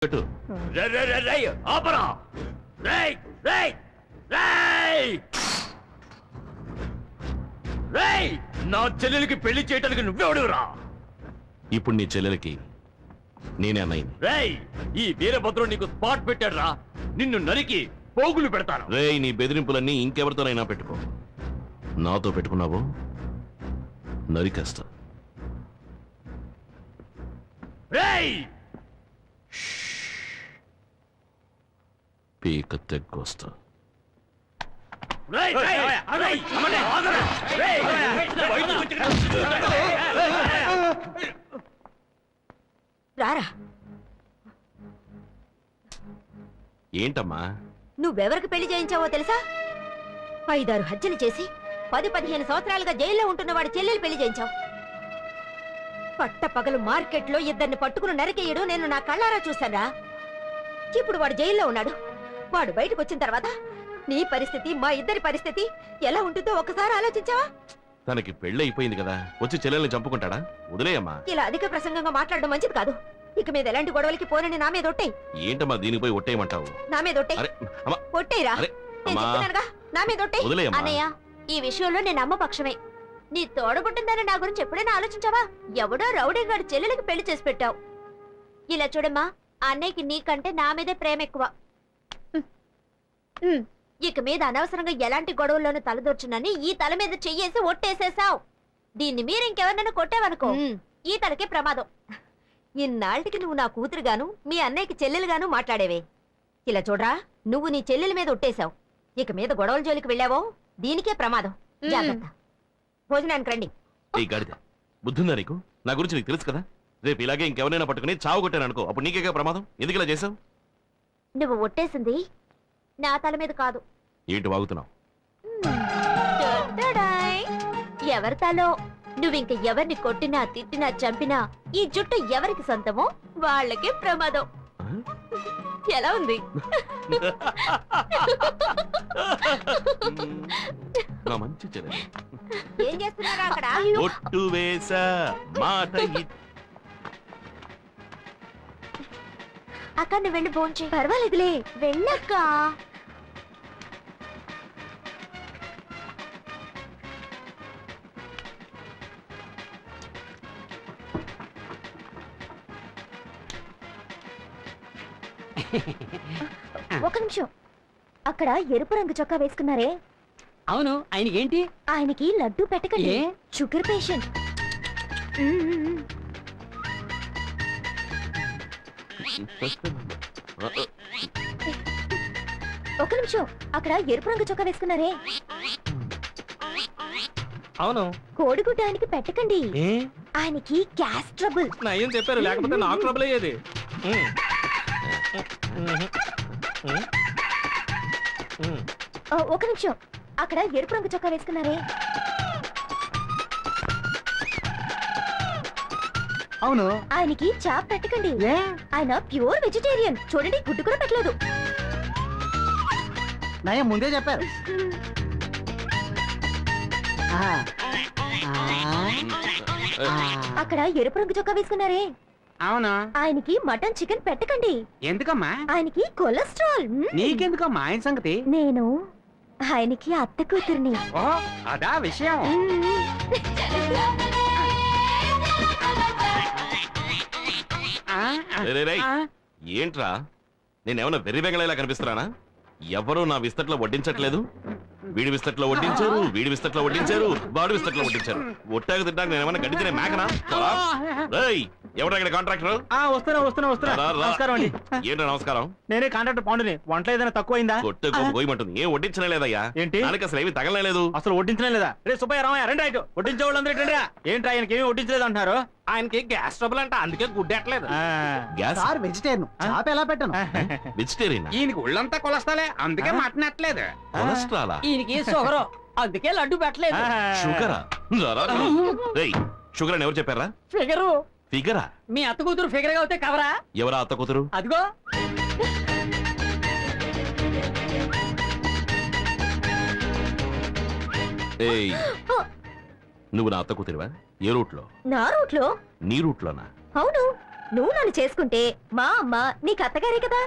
నా చెల్లెలికి పెళ్లి చేయడానికి నువ్వెవడురా? ఇప్పుడు నీ చెల్లెలకి నేనే అన్నయ్యని. రేయ్, ఈ వీరభద్రుడు నీకు స్పాట్ పెట్టాడు రా. నిన్ను నరికి పోగులు పెడతాను. రేయ్, నీ బెదిరింపులన్నీ ఇంకెవరితోనైనా పెట్టుకో. నాతో పెట్టుకున్నావు నరికేస్తా. రేయ్, పీక తెగ్గొస్తా. రేయ్, రేయ్, రేయ్, ఆగరా. రేయ్, బయటకు వచ్చి రారా. ఏంటమ్మా? నువ్వెవరికి పెళ్లి చేయించావో తెలుసా? 5-6 హత్యలు చేసి 10-15 సంవత్సరాలుగా జైల్లో ఉంటున్న వాడి చెల్లెలు పెళ్లి చేయించావు. పట్టపగలు మార్కెట్లో ఇద్దరిని పట్టుకుని నరికేయడం నేను నా కళ్ళారా చూశారా. ఇప్పుడు వాడు జైల్లో ఉన్నాడు. వాడు బయటకు వచ్చిన తర్వాత నీ పరిస్థితి, మా ఇద్దరి పరిస్థితి ఎలా ఉంటుందో ఒకసారి ఆలోచించావా? తనకి పెళ్లి అయిపోయింది కదా, వచ్చి చెల్లెల్ని చంపుకుంటాడా? వదిలేయమ్మా. ఇలా అధిక ప్రసంగంగా మాట్లాడడం మంచిది కాదు. ఇక మీద ఎలాంటి గొడవలకి పోనని నా మీద ఒట్టేయ్. ఏంటమ్మా దీనికి పోయి ఒట్టేయమంటావు? నా మీద ఒట్టేయ్. ఒట్టేయరా, నేను చెప్తున్నానుగా, నా మీద ఒట్టేయ్. వదిలేయమ్మా. అన్నయ్య, ఈ విషయంలో నేను అమ్మ పక్షమే. నీ తోడబుట్టిందని నా గురించి ఎప్పుడైనా ఆలోచించావా? ఎవడో రౌడీగాడి చెల్లెలకి పెళ్లి చేసి పెట్టావు. ఇలా చూడమ్మా, అన్నయ్యకి నీకంటే నా మీదే ప్రేమ ఎక్కువ. ఇక మీద అనవసరంగా ఎలాంటి గొడవల్లోనూ తలదూర్చునని ఈ తల మీద చెయ్యేసి ఒట్టేసేసావు. దీన్ని మీరు ఇంకెవరినైనా కొట్టావనుకో, ఈ తలకే ప్రమాదం. ఇన్నాళ్ళకి నువ్వు నా కూతురుగాను, మీ అన్నయ్యకి చెల్లెలుగాను మాట్లాడేవే. ఇలా చూడరా, నువ్వు నీ చెల్లెల మీద ఒట్టేశావు. ఇక మీద గొడవల జోలికి వెళ్ళావో దీనికే ప్రమాదం. జాగ్రత్త. భోజనానికి రండి. ఏ గాడిద, బుద్ధుందా నీకు? నా గురించి నీకు తెలుసు కదా. రేపు ఇలాగే ఇంకెవరైనా పట్టుకుని చావు కొట్టాను అనుకో, అప్పుడు నీకేగా ప్రమాదం. ఎందుకు ఇలా చేసావు? నువ్వు ఒట్టేసింది నా తల మీద కాదు. ఏంటి వాగుతున్నావు? ఎవరి తలో నువ్వింక ఎవరిని కొట్టినా, తిట్టినా, చంపినా ఈ జుట్టు ఎవరికి సొంతమో వాళ్ళకే ప్రమాదం. ఎలా ఉంది? నా మంచి చెల్లెలు. ఏం చేస్తున్నారా అక్కడ? ఒట్టు వేసా మాట అక్క, నువ్వు వెళ్ళి భోంచే. పర్వాలేదులే, వెళ్ళక్క. ఒక నిమిషం. అక్కడ ఎరుపు రంగు చొక్కా వేసుకున్నారే, అవును, ఆయనకి ఏంటి? ఆయనకి లడ్డు పెట్టకండి. Sugar patient. ఒక నిమిషం. అక్కడ ఎరుపు రంగు చొక్కా వేసుకున్నారే, అవును, కోడిగుడ్డ ఆయనకి పెట్టకండి. ఆయనకి గ్యాస్ ట్రబుల్. ఏం చెప్పారు, లేకపోతే నాకు ట్రబుల్ అయ్యేది. ఒక నిమిషం. అక్కడ ఎరుపు రంగు చొక్కా వేసుకున్నారే, అవును, ఆయనకి చాప్ పెట్టకండి. ఆయన ప్యూర్ వెజిటేరియన్. చూడండి, గుడ్డు కూడా పెట్టలేదు. నయం ముందే చెప్పారు. అక్కడ ఎరుపు రంగు చొక్కా వేసుకున్నారే, అవును, ఆయనకి మటన్ చికెన్ పెట్టకండి. ఎందుకమ్మా? ఆయనకి కొలెస్ట్రాల్. నీకెందుకమ్మా ఆయన సంగతి? నేను ఆయనకి అత్త కూతుర్ని. అదా విషయం. ఏంట్రా, నేనేమన్నా వెర్రి వెగలేలా కనిపిస్తున్నానా? ఎవరు నా విస్తట్లో వడ్డించట్లేదు. వీడి విస్తట్లో వడ్డించారు, వీడి విస్తట్లో వడ్డించారు, వాడి విస్తట్లో వడ్డించారు. ఒట్టాకు తింటాక నేనేమన్నా గడ్డి తినే మేకనా? ఎవరు ఇక్కడ కాంట్రాక్టర్? నమస్కారం అండి. ఏంటో నమస్కారం. నేనే కాంట్రాక్టర్ పాండుని. వంటలో ఏదైనా తక్కువైందా? కొట్టే గోయమంటుంది. ఏం వడ్డించనే లేదయ్యా. ఏంటి? దానికి అసలు ఏమి తగలలేదు. అసలు వడ్డించనే లేదా? రే సుబ్బయ్య, రామయ్య, రండి. అయితే వడ్డించే వాళ్ళందరూ ఏంటి? ఆయనకి ఏమి వడ్డించలేదు అంటున్నారు? ఆయనకి గ్యాస్ ట్రబుల్ అంట, అందుకే గుడ్డెట్లేదు. గ్యాస్ వెజిటేరియన్ చాప ఎలా పెట్టను? వెజిటేరియన్. ఈయనకి ఒళ్ళంతా కొలస్తాలే, అందుకే మటన్ ఎట్లేదు. కొలెస్ట్రాలా? ఈయనకి షుగర్, అందుకే లడ్డు పెట్టలేదు. షుగరా? షుగర్ అని ఎవరు చెప్పారా? ఫిగరు. ఫిగరా? మీ అత్త కూతురు ఫిగర్ గా అవుతే కవరా? ఎవరా అత్త కూతురు? అదిగో. ఏయ్, నువ్వు నా అత్త కూతురువా? ఏ రూట్లో? నా రూట్లో. నీ రూట్లోనా? అవును. నువ్వు నన్ను చేసుకుంటే మా అమ్మ నీకు అత్తగారే కదా.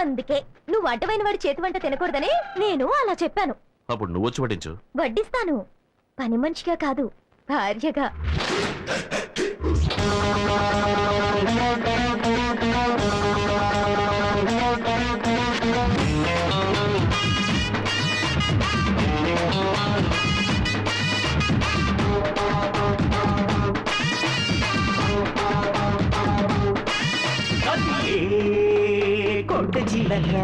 అందుకే నువ్వు అడ్డమైన వాడి చేతి వంట తినకూడదని నేను అలా చెప్పాను. అప్పుడు నువ్వు వచ్చి వడ్డించు. వడ్డిస్తాను, పని మనిషిగా కాదు, భార్యగా. కొండ చిలక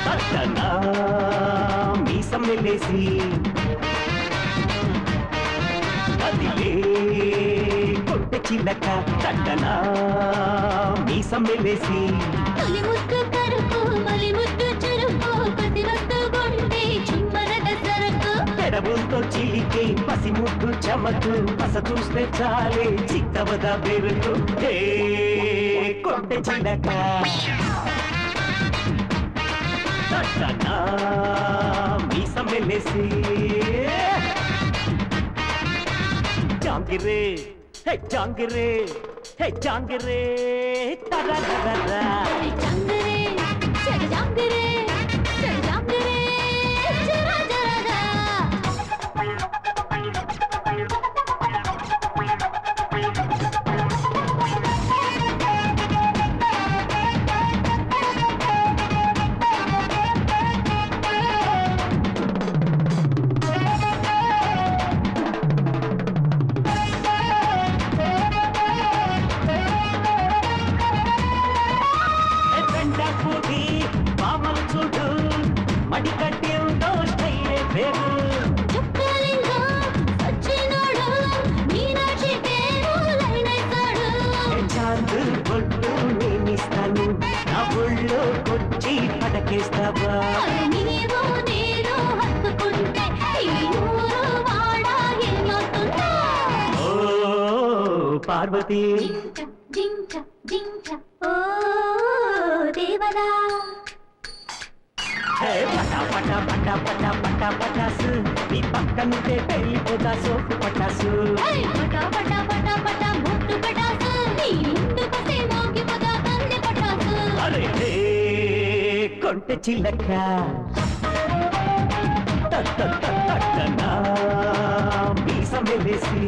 పట్టనా మీసం వెళ్ళేసి అదిలే కొండ చిలక పట్టనా మీసం వెళ్ళేసి తొలి ముద్దు కరుపు మలి ముద్దు చురుకు ప్రతి వస్తు గుండె చుమ్మరద సరకు పెడబులతో చిలికే పసి ముద్దు చమకు పస చూస్తే చాలే చిక్కవద బెరుకు హే కొండ చిలక పట్టనా మీసం వెళ్ళేసి జాంగిరే హే జాంగిరే హే జాంగిరే తరరరరా జంగరే జగ జంగరే జగ జంగరే జరా జరా పెండపూడి మామలు చూడు మడి కట్టి ఉందో స్టైలే పేరు చుక్కలింగ సచ్చినోడు మీనాక్షి పేరు లైనైతాడు చాందు బొట్టు నేనిస్తాను నా ఒళ్ళోకొచ్చి పడకేస్తావా అది నీవు నేను హత్తుకుంటే ఈ ఊరు వాడ ఏమవుతుందో ఓ పార్వతి జింక జింక ఓ దేవదా హే పటా పటా పటా పటా పటా పటాసు నీ పక్కనుంటే పెళ్ళిపోదా సోపు పటాసు ఏయ్ పటా పటా పటా పటా ముట్టు పటాసు నీ ఇందు కసే మోగిపోదా కన్నె పటాసు అరే హే కొంటె చిలక తట్టనా మీసం వెళ్ళేసి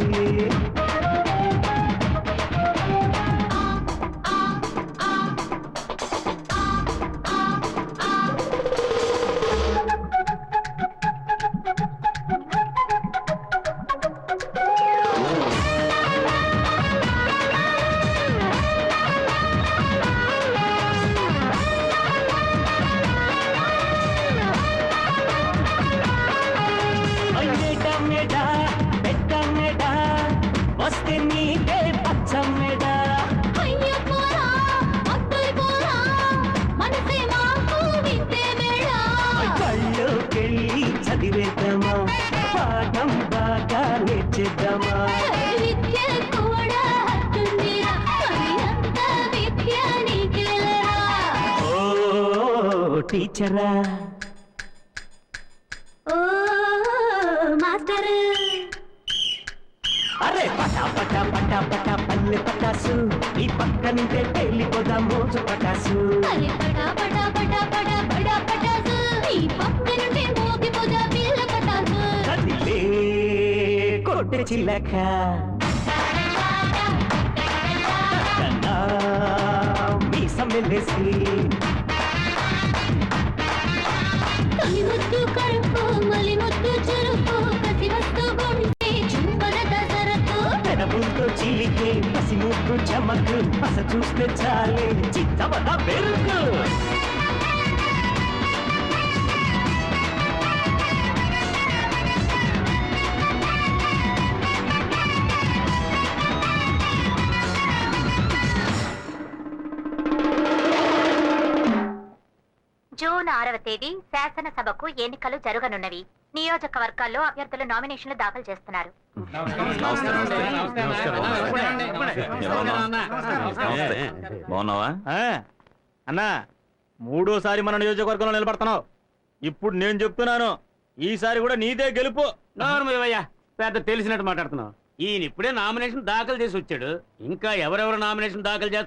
మెడా పెద్ద మెడా వస్తే నీదే పచ్చ మెడా అయ్య పోరా అత్తరి పోరా మనసే మాకు వింటే మేడా కళ్ళుకెళ్ళి చదివేద్దామా పాఠం బాగా నేర్చేద్దామా విద్య కూడా హత్తుందిరా మరి అంత విద్య నీకెలరా ఓ టీచరా ఓ మాస్టర్ అరే పటా పటా పటా పటా పల్లె పటాసు ఈ పక్క నుంటే పెళ్ళిపోదా మోజు పటాసు అరే పటా పటా పటా పటా పటా పటాసు ఈ పక్క నుండి మోగిపోదా పిల్ల పటాసు కదిలే కొట్టె చిలక తట్టనా మీసం వెళ్ళేసి తొలి ముద్దు కరుపు మలి ముద్దు చురుకు ప్రతి వస్తు గుండె చుమ్మరద సరకు పెదవులతో చిలికే పసి ముద్దు చమకు పస చూస్తే చాలే చిత్తవద బెరుకు జూన్ 6వ తేదీ శాసనసభకు ఎన్నికలు జరగనున్నవి. నియోజకవర్గాల్లో అభ్యర్థులు నామినేషన్లు దాఖలు చేస్తున్నారు. బాగున్నావా? అన్నా మూడోసారి మన నియోజకవర్గంలో నిలబడుతున్నావు. ఇప్పుడు నేను చెప్తున్నాను, ఈసారి కూడా నీదే గెలుపు. నోర్మయ్యా పెద్ద తెలిసినట్టు మాట్లాడుతున్నావు. ఈయన ఇప్పుడే నామినేషన్ దాఖలు చేసి వచ్చాడు. ఇంకా ఎవరెవరు నామినేషన్ దాఖలు చేస్తారు